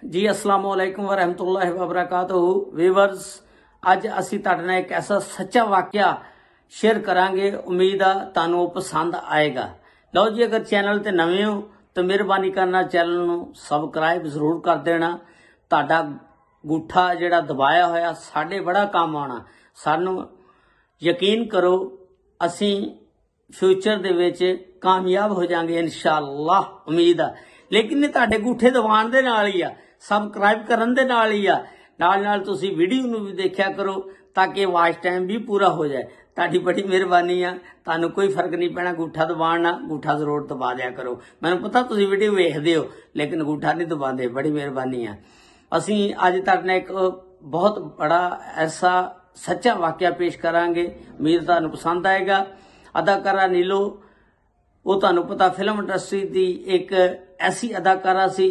जी अस्सलाम वालेकुम वरहमतुल्लाहि वबरकातुहू। वीवर्स, अज असी तुहाडे नाल एक ऐसा सच्चा वाकया शेयर करांगे। उम्मीद आ तुहानू पसंद आएगा। लो जी, अगर चैनल ते नवे हो तो मेहरबानी करना चैनल नू सबसक्राइब जरूर कर देना। तुहाडा गुठा जिहड़ा दबाया होया साडे बड़ा काम आना। सानू यकीन करो असी फ्यूचर दे विच कामयाब हो जाएंगे इंशाअल्लाह, उम्मीद आ। लेकिन तुहाडे गुठे दबाण दे नाल ही आ, सबसक्राइब करन दे नाल ही आ। नाल नाल तुसी वीडियो नू भी देखिया करो ताकि वॉच टाइम भी पूरा हो जाए। तुहाडी बड़ी मेहरबानी आ। तुहानू कोई फर्क नहीं पैना गुठा दबाण नाल, गुठा जरूर दबा दिया करो। मैनू पता तुसी वीडियो वेखदे हो लेकिन गुठा नहीं दबांदे। बड़ी मेहरबानी आ। असी अज तुहाडे नाल एक बहुत बड़ा ऐसा सच्चा वाकया पेश करांगे। उम्मीद तुहानू पसंद आएगा। अदाकारा नीलो, वो तुहानू पता फिल्म इंडस्ट्री की एक ऐसी अदाकारा सी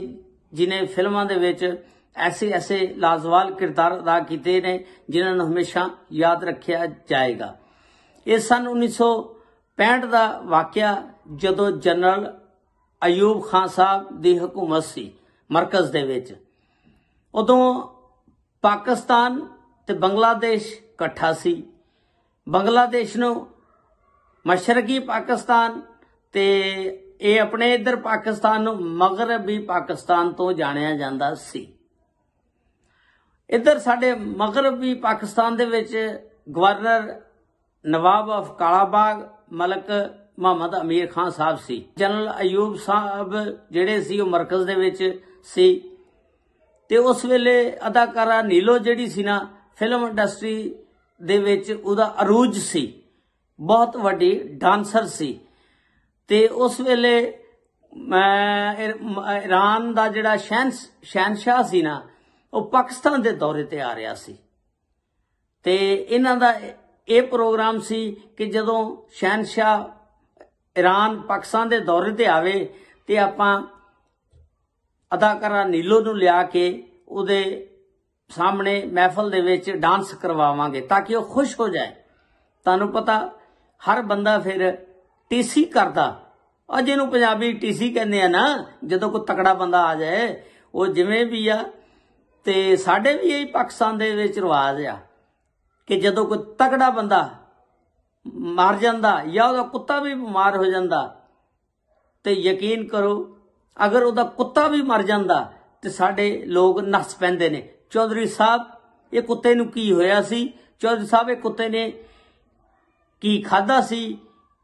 जिन्हें फिल्मां दे विच ऐसे ऐसे लाजवाब किरदार अदा किए ने जिन्होंने हमेशा याद रखा जाएगा। ये सन 1965 का वाकया जदों जनरल अयूब खान साहब की हुकूमत सी मरकज दे विच। उदों पाकिस्तान ते बांग्लादेश इकट्ठा सी। बांग्लादेश नूं मशरकी पाकिस्तान ते ये अपने इधर पाकिस्तान नूं मगरबी पाकिस्तान तो जानिया जांदा सी। इधर साडे मगरबी पाकिस्तान दे विच गवर्नर नवाब ऑफ कालाबाग मलक मोहम्मद अमीर खान साहब सी। जनरल अयूब साहब जिहड़े सी ओह मरकज दे विच सी। ते उस वेले अदाकारा नीलो जिहड़ी सी ना फिल्म इंडस्ट्री दे विच उहदा अरूज सी, बहुत वड्डी डांसर सी। ते उस वेले ईरान का जिहड़ा शहनशाह सी ना वो पाकिस्तान के दौरे ते आ रहा सी। ते इन्हां दा ये प्रोग्राम सी कि जदों शहनशाह ईरान पाकिस्तान के दौरे ते आवे ते आपां अदाकारा नीलो नूं लिया के उहदे सामने महफल दे विच डांस करवावांगे ताकि वह खुश हो जाए। तुहानूं पता हर बंदा फिर टीसी करदा, और जिन्हों पंजाबी टीसी कहते हैं ना, जदों कोई तकड़ा बंदा आ जाए वो जिवें भी आ। ते साडे भी यही पाकिस्तान दे विच रिवाज आ कि जदों कोई तकड़ा बंदा मर जांदा या उहदा कुत्ता भी बीमार हो जांदा ते यकीन करो अगर उहदा कुत्ता भी मर जांदा ते साडे लोग नस पैंदे ने। चौधरी साहब ये कुत्ते नूं की होया सी? चौधरी साहब ये कुत्ते ने की खादा सी?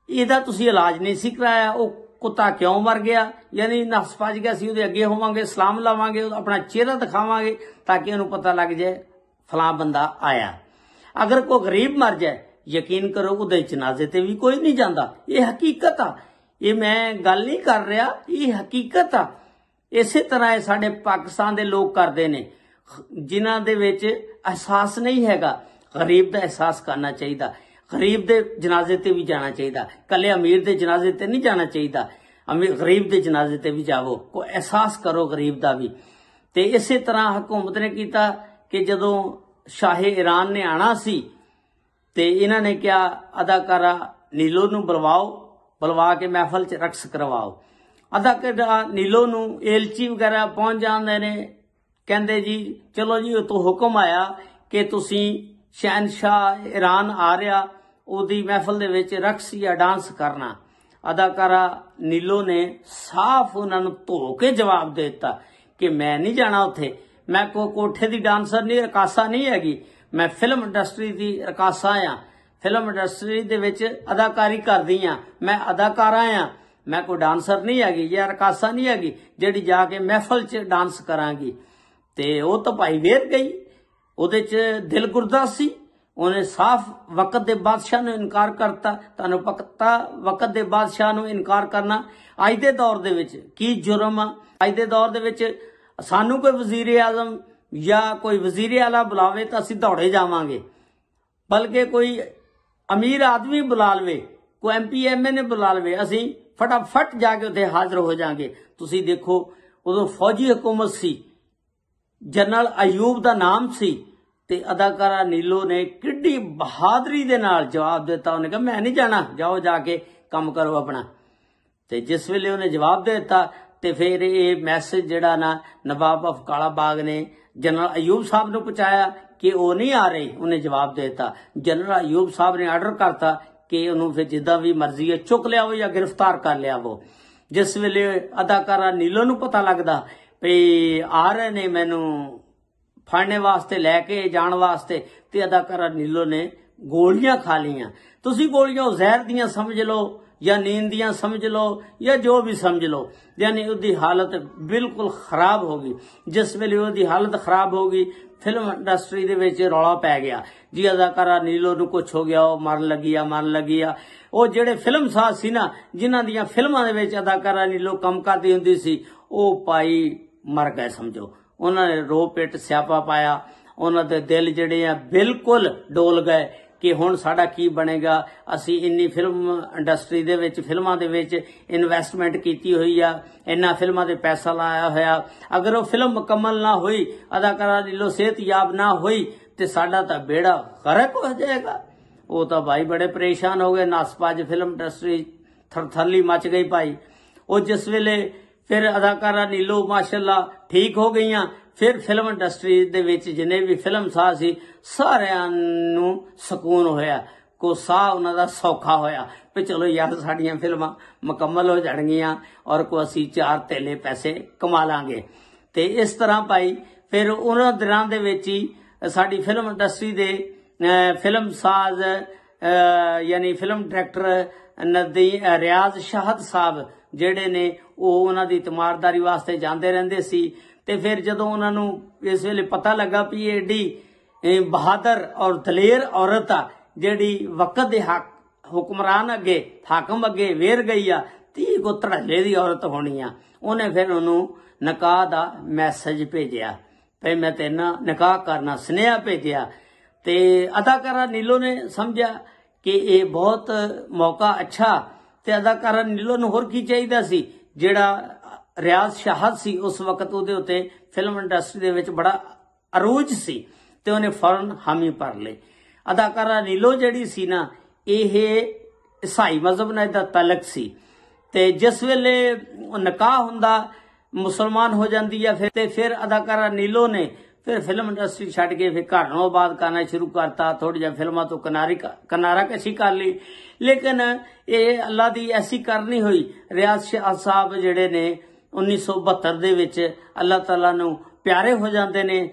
इहदा तुसीं इलाज नहीं सी कराया, वो कुत्ता क्यों मर गया? यानी नस भज गया सी। उहदे अगे होवांगे, सलाम लावांगे, अपना चेहरा दिखावांगे ताकि उन्हें पता लग जाए फलां बंदा आया। अगर कोई गरीब मर जाए यकीन करो उहदे जनाजे ते भी कोई नहीं जांदा। ये हकीकत आ, ये मैं गल नहीं कर रहा, ये हकीकत आ। इसे तरह साडे पाकिस्तान दे लोग करदे ने जिन्हां दे विच एहसास नहीं हैगा। गरीब दा एहसास करना चाहिए, गरीब दे जनाजे ते भी जाना चाहिए। कले अमीर दे जनाजे ते नहीं जाना चाहिए, गरीब दे जनाजे ते भी जावो, को एहसास करो गरीब दा भी। ते इसे तरह हुकूमत ने किया कि जदों शाहे ईरान ने आना सी ते इन्हां ने क्या अदाकारा नीलो नूं बुलवा के महफल च रक्स करवाओ। अदाकारा नीलो नूं एलची वगैरह पहुंच जांदे ने, कहंदे जी चलो जी तो हुक्म आया कि तुसीं शहनशाह ईरान आ रहा, उहदी महफल दे विच रक्स या डांस करना। अदाकारा नीलो ने साफ उन्होंने धो के जवाब दे दिता कि मैं नहीं जाना उत्थे, मैं कोई कोठे दी डांसर नहीं, रकासा नहीं हैगी, मैं फिल्म इंडस्ट्री दी रकासा आ। फिल्म इंडस्ट्री दे विच अदाकारी करदी आ, मैं अदाकारा आ, मैं कोई डांसर नहीं हैगी या रकासा नहीं हैगी जिहड़ी जाके महफल च डांस करांगी। ते वो तो भाई वेर गई, उहदे च दिल गुरदा सी। उन्हें साफ वक्त दे बादशाह नूं इनकार करता। तुहानूं पता वक्त दे बादशाह नूं इनकार करना अज दे दौर दे विच की जुर्म आ। अज दे दौर दे विच सानूं कोई वजीर आजम या कोई वजीर आला बुलावे तो असीं दौड़े जावांगे, बल्कि कोई अमीर आदमी बुला लवे, कोई MP MA ने बुला लवे, असीं फटाफट जाके उत्थे हाजिर हो जाएंगे। तुसीं देखो उदों फौजी हुकूमत सी, जनरल अयूब दा नाम सी, ते अदाकारा नीलो ने किड्डी बहादरी दे नाल जवाब दिता। उन्हें कहा मैं नहीं जाना, जाओ जाके काम करो अपना। ते जिस वेले उन्हें जवाब दे दिता ਤੇ ਫਿਰ ਇਹ ਮੈਸੇਜ ਜਿਹੜਾ ਨਾ ਨਵਾਬ ਆਫ ਕਾਲਾ ਬਾਗ ਨੇ ਜਨਰਲ ਅਯੂਬ ਸਾਹਿਬ ਨੂੰ ਪਹੁੰਚਾਇਆ ਕਿ ਉਹ ਨਹੀਂ ਆ ਰਹੇ। ਉਹਨੇ ਜਵਾਬ ਦੇ ਦਿੱਤਾ। ਜਨਰਲ ਅਯੂਬ ਸਾਹਿਬ ਨੇ ਆਰਡਰ ਕਰਤਾ ਕਿ ਉਹਨੂੰ ਫਿਰ ਜਿੱਦਾਂ ਵੀ ਮਰਜ਼ੀ ਹੈ ਚੁੱਕ ਲਿਆਵੋ ਜਾਂ ਗ੍ਰਿਫਤਾਰ ਕਰ ਲਿਆਵੋ। ਜਿਸ ਵੇਲੇ ਅਦਾਕਾਰਾ ਨੀਲੋ ਨੂੰ ਪਤਾ ਲੱਗਦਾ ਵੀ ਆ ਰਹੇ ਨੇ ਮੈਨੂੰ ਫੜਨੇ ਵਾਸਤੇ, ਲੈ ਕੇ ਜਾਣ ਵਾਸਤੇ, ਤੇ ਅਦਾਕਾਰਾ ਨੀਲੋ ਨੇ ਗੋਲੀਆਂ ਖਾ ਲਈਆਂ। ਤੁਸੀਂ ਗੋਲੀਆਂ ਜ਼ਹਿਰ ਦੀਆਂ ਸਮਝ ਲਓ ਜਾਂ ਨੀਂਦ ਦੀਆਂ ਸਮਝ ਲਓ ਜਾਂ ਜੋ ਵੀ ਸਮਝ ਲਓ, ਯਾਨੀ ਉਹਦੀ ਹਾਲਤ ਬਿਲਕੁਲ ਖਰਾਬ ਹੋ ਗਈ। ਜਿਸ ਵੇਲੇ ਉਹਦੀ ਹਾਲਤ ਖਰਾਬ ਹੋ ਗਈ, ਫਿਲਮ ਇੰਡਸਟਰੀ ਦੇ ਵਿੱਚ ਰੌਲਾ ਪੈ ਗਿਆ ਜੀ ਅਦਾਕਾਰਾ ਨੀਲੋ ਨੂੰ ਕੁਛ ਹੋ ਗਿਆ, ਉਹ ਮਰਨ ਲੱਗੀ ਆ। ਉਹ ਜਿਹੜੇ ਫਿਲਮ ਸਾਜ਼ ਸੀ ਨਾ, ਜਿਨ੍ਹਾਂ ਦੀਆਂ ਫਿਲਮਾਂ ਦੇ ਵਿੱਚ ਅਦਾਕਾਰਾ ਨੀਲੋ ਕੰਮ ਕਰਦੀ ਹੁੰਦੀ ਸੀ, ਉਹ ਭਾਈ ਮਰ ਗਏ ਸਮਝੋ। ਉਹਨਾਂ ਨੇ ਰੋ ਪਿੱਟ ਸਿਆਪਾ ਪਾਇਆ। ਉਹਨਾਂ ਦੇ ਦਿਲ ਜਿਹੜੇ ਆ ਬਿਲਕੁਲ ਡੋਲ ਗਏ ਕਿ ਹੁਣ ਸਾਡਾ ਕੀ ਬਣੇਗਾ। ਅਸੀਂ ਇੰਨੀ ਫਿਲਮ ਇੰਡਸਟਰੀ ਦੇ ਵਿੱਚ, ਫਿਲਮਾਂ ਦੇ ਵਿੱਚ ਇਨਵੈਸਟਮੈਂਟ ਕੀਤੀ ਹੋਈ ਆ, ਇੰਨਾ ਫਿਲਮਾਂ ਤੇ ਪੈਸਾ ਲਾਇਆ ਹੋਇਆ, ਅਗਰ ਉਹ ਫਿਲਮ ਮੁਕੰਮਲ ਨਾ ਹੋਈ, ਅਦਾਕਾਰਾ ਨੀਲੋ ਸਿਹਤਯਾਬ ਨਾ ਹੋਈ, ਤੇ ਸਾਡਾ ਤਾਂ ਬੇੜਾ ਗਰਕ ਹੋ ਜਾਏਗਾ। ਉਹ ਤਾਂ ਭਾਈ ਬੜੇ ਪਰੇਸ਼ਾਨ ਹੋ ਗਏ। ਨਸਪਾਜ ਫਿਲਮ ਇੰਡਸਟਰੀ ਥਰਥਰਲੀ ਮਚ ਗਈ ਭਾਈ। ਉਹ ਜਿਸ ਵੇਲੇ ਫਿਰ ਅਦਾਕਾਰਾ ਨੀਲੋ ਮਾਸ਼ਾਅੱਲਾ ਠੀਕ ਹੋ ਗਈਆਂ, ਫਿਰ ਫਿਲਮ ਇੰਡਸਟਰੀ ਦੇ ਵਿੱਚ ਜਿੰਨੇ ਵੀ ਫਿਲਮ ਸਾਜ਼ ਸੀ ਸਾਰਿਆਂ ਨੂੰ ਸਕੂਨ ਹੋਇਆ, ਕੋ ਸਾਹ ਉਹਨਾਂ ਦਾ ਸੌਖਾ ਹੋਇਆ ਵੀ ਚਲੋ ਯਾਰ ਸਾਡੀਆਂ ਫਿਲਮਾਂ ਮੁਕੰਮਲ ਹੋ ਜਾਣਗੀਆਂ ਔਰ ਕੋ ਅਸੀਂ 4 ਧੇਲੇ ਪੈਸੇ ਕਮਾ ਲਾਂਗੇ। ਤੇ ਇਸ ਤਰ੍ਹਾਂ ਭਾਈ ਫਿਰ ਉਹਨਾਂ ਦਿਨਾਂ ਦੇ ਵਿੱਚ ਹੀ ਸਾਡੀ ਫਿਲਮ ਇੰਡਸਟਰੀ ਦੇ ਫਿਲਮ ਸਾਜ਼ ਯਾਨੀ ਫਿਲਮ ਡਾਇਰੈਕਟਰ ਰਿਆਜ਼ ਸ਼ਾਹਦ ਸਾਹਿਬ ਜਿਹੜੇ ਨੇ ਉਹ ਉਹਨਾਂ ਦੀ ਤਮਾਰਦਾਰੀ ਵਾਸਤੇ ਜਾਂਦੇ ਰਹਿੰਦੇ ਸੀ। ਤੇ ਫਿਰ ਜਦੋਂ ਉਹਨਾਂ ਨੂੰ ਇਸ ਵੇਲੇ ਪਤਾ ਲੱਗਾ ਵੀ ਇਹ ਏਡੀ ਬਹਾਦਰ ਔਰ ਦਲੇਰ ਔਰਤ ਆ ਜਿਹੜੀ ਵਕਤ ਦੇ ਹੁਕਮਰਾਨ ਅੱਗੇ, ਹਾਕਮ ਅੱਗੇ ਵੇਰ ਗਈ ਆ, 30 ਕੋ ਧੜੱਲੇ ਦੀ ਔਰਤ ਹੋਣੀ ਆ, ਉਹਨੇ ਫਿਰ ਉਹਨੂੰ ਨਿਕਾਹ ਦਾ ਮੈਸੇਜ ਭੇਜਿਆ ਭਈ ਮੈਂ ਤੇਰੇ ਨਾਲ ਨਿਕਾਹ ਕਰਨਾ, ਸੁਨੇਹਾ ਭੇਜਿਆ। ਤੇ ਅਦਾਕਾਰਾ ਨੀਲੋ ਨੇ ਸਮਝਿਆ ਕਿ ਇਹ ਬਹੁਤ ਮੌਕਾ ਅੱਛਾ। ਤੇ ਅਦਾਕਾਰਾ ਨੀਲੋ ਨੂੰ ਹੋਰ ਕੀ ਚਾਹੀਦਾ ਸੀ, ਜਿਹੜਾ ਰਿਆਜ਼ ਸ਼ਾਹਦ ਸੀ ਉਸ ਵਕਤ ਉਹਦੇ ਉੱਤੇ ਫਿਲਮ ਇੰਡਸਟਰੀ ਦੇ ਵਿੱਚ ਬੜਾ ਅਰੂਜ ਸੀ, ਤੇ ਉਹਨੇ ਫੌਰਨ ਹਾਮੀ ਭਰ ਲਈ। ਅਦਾਕਾਰਾ ਨੀਲੋ ਜਿਹੜੀ ਸੀ ਨਾ, ਇਹ ਈਸਾਈ ਮਜ਼ਹਬ ਨਾਲ ਦਾ ਤਾਲੁਕ ਸੀ, ਤੇ ਜਿਸ ਵੇਲੇ ਨਿਕਾਹ ਹੁੰਦਾ ਮੁਸਲਮਾਨ ਹੋ ਜਾਂਦੀ ਆ ਫਿਰ ਅਦਾਕਾਰਾ ਨੀਲੋ ਨੇ ਫਿਰ ਫਿਲਮ ਇੰਡਸਟਰੀ ਛੱਡ ਕੇ ਫਿਰ ਘਰ ਨੂੰ ਆਬਾਦ ਕਰਨਾ ਸ਼ੁਰੂ ਕਰਤਾ। ਥੋੜੀ ਜਿਹਾ ਫਿਲਮਾਂ ਤੋਂ ਕਿਨਾਰਾ ਕਸ਼ੀ ਕਰ ਲਈ, ਲੇਕਿਨ ਇਹ ਅੱਲਾ ਦੀ ਐਸੀ ਕਰਨੀ ਹੋਈ। ਰਿਆਜ਼ ਸ਼ਾਹਦ ਸਾਹਿਬ ਜਿਹੜੇ ਨੇ 1972 ਦੇ ਵਿੱਚ ਅੱਲਾਹ ਤਾਲਾ ਨੂੰ ਪਿਆਰੇ ਹੋ ਜਾਂਦੇ ਨੇ,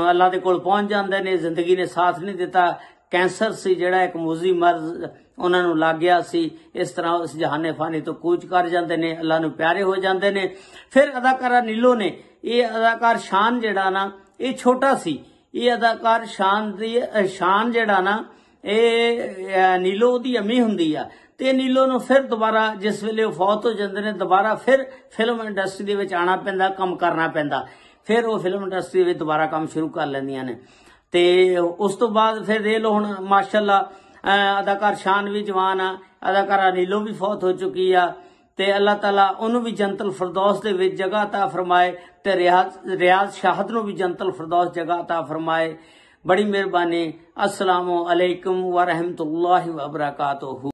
ਅੱਲਾ ਦੇ ਕੋਲ ਪਹੁੰਚ ਜਾਂਦੇ ਨੇ। ਜ਼ਿੰਦਗੀ ਨੇ ਸਾਥ ਨਹੀਂ ਦਿੱਤਾ, ਕੈਂਸਰ ਸੀ ਜਿਹੜਾ ਇੱਕ ਮੂਜ਼ੀ ਮਰਜ਼ ਉਹਨਾਂ ਨੂੰ ਲੱਗ ਗਿਆ ਸੀ। ਇਸ ਤਰ੍ਹਾਂ ਉਸ ਜਹਾਨੇ ਫਾਨੀ ਤੋਂ ਕੂਚ ਕਰ ਜਾਂਦੇ ਨੇ, ਅੱਲਾ ਨੂੰ ਪਿਆਰੇ ਹੋ ਜਾਂਦੇ ਨੇ। ਫਿਰ ਅਦਾਕਾਰਾ ਨੀਲੋ ਨੇ, ਇਹ ਅਦਾਕਾਰ ਸ਼ਾਨ ਜਿਹੜਾ ਨਾ ਇਹ ਛੋਟਾ ਸੀ, ਇਹ ਅਦਾਕਾਰ ਸ਼ਾਨ ਜਿਹੜਾ ਨਾ ਇਹ ਨੀਲੋ ਉਹਦੀ ਅੰਮੀ ਹੁੰਦੀ ਆ। ਤੇ ਨੀਲੋ ਨੂੰ ਫਿਰ ਦੁਬਾਰਾ ਜਿਸ ਵੇਲੇ ਉਹ ਫੌਤ ਹੋ ਜਾਂਦੇ ਨੇ, ਦੁਬਾਰਾ ਫਿਰ ਫਿਲਮ ਇੰਡਸਟਰੀ ਦੇ ਵਿੱਚ ਆਉਣਾ ਪੈਂਦਾ, ਕੰਮ ਕਰਨਾ ਪੈਂਦਾ। ਫਿਰ ਉਹ ਫਿਲਮ ਇੰਡਸਟਰੀ ਵਿੱਚ ਦੁਬਾਰਾ ਕੰਮ ਸ਼ੁਰੂ ਕਰ ਲੈਂਦੀਆਂ ਨੇ। ਤੇ ਉਸ ਤੋਂ ਬਾਅਦ ਫਿਰ ਦੇਖ ਲਓ ਹੁਣ ਮਾਸ਼ਾਅੱਲਾ ਅਦਾਕਾਰ ਸ਼ਾਨ ਵੀ ਜਵਾਨ ਆ, ਅਦਾਕਾਰਾ ਨੀਲੋ ਵੀ ਫੌਤ ਹੋ ਚੁੱਕੀ ਆ, ਤੇ ਅੱਲਾਹ ਤਾਲਾ ਉਹਨੂੰ ਵੀ ਜੰਨਤੁਲ ਫਿਰਦੌਸ ਦੇ ਵਿੱਚ ਜਗ੍ਹਾ ਅਤਾ ਫਰਮਾਏ, ਤੇ ਰਿਆਜ਼ ਸ਼ਾਹਦ ਨੂੰ ਵੀ ਜੰਨਤੁਲ ਫਿਰਦੌਸ ਜਗ੍ਹਾ ਅਤਾ ਫਰਮਾਏ। ਬੜੀ ਮਿਹਰਬਾਨੀ। अस्सलामु अलैकुम व रहमतुल्लाहि व बरकातुहू।